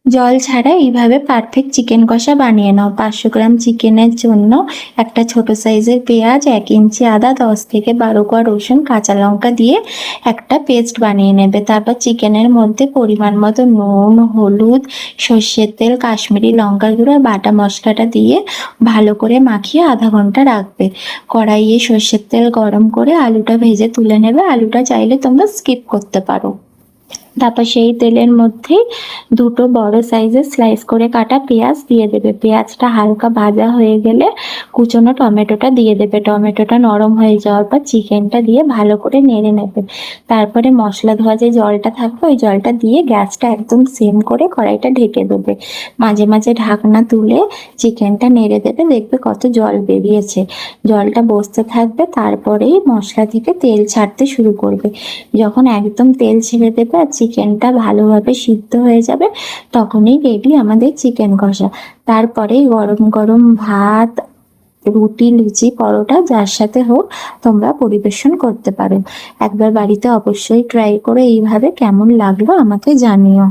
জল ছাড়া এইভাবে পারফেক্ট চিকেন কষা বানিয়ে নাও। 500 গ্রাম চিকেনের জন্য একটা ছোট সাইজের পেঁয়াজ, 1 ইঞ্চি আদা, 10 থেকে 12 কোয়া রসুন, কাঁচা লঙ্কা দিয়ে একটা পেস্ট বানিয়ে নেবে। তারপর চিকেনের মধ্যে পরিমাণ মতো নুন, হলুদ, সর্ষের তেল, কাশ্মীরি লঙ্কার গুঁড়ো আর বাটা মশলাটা দিয়ে ভালো করে মাখিয়ে আধা ঘন্টা রাখবে। কড়াইয়ে সর্ষের তেল গরম করে আলুটা ভেজে তুলে নেবে। আলুটা চাইলে তোমরা স্কিপ করতে পারো। তারপর সেই তেলের মধ্যেই দুটো বড় সাইজের স্লাইস করে কাটা পেঁয়াজ দিয়ে দেবে। পেঁয়াজটা হালকা ভাজা হয়ে গেলে কুচনো টমেটোটা দিয়ে দেবে। টমেটোটা নরম হয়ে যাওয়ার পর চিকেনটা দিয়ে ভালো করে নেড়ে নেবে। তারপরে মশলা ধোয়া যে জলটা থাকবে ওই জলটা দিয়ে গ্যাসটা একদম সিম করে কড়াইটা ঢেকে দেবে। মাঝে মাঝে ঢাকনা তুলে চিকেনটা নেড়ে দেবে, দেখবে কত জল বেরিয়েছে। জলটা বসতে থাকবে, তারপরেই মশলা থেকে তেল ছাড়তে শুরু করবে। যখন একদম তেল ছেড়ে দেবে আর চিকেনটা ভালোভাবে সিদ্ধ হয়ে যাবে, তখনই রেডি আমাদের চিকেন কষা। তারপরে গরম গরম ভাত, রুটি, লুচি, পরোটা যার সাথে হোক তোমরা পরিবেশন করতে পারো। একবার বাড়িতে অবশ্যই ট্রাই করে এইভাবে কেমন লাগলো আমাকে জানিও।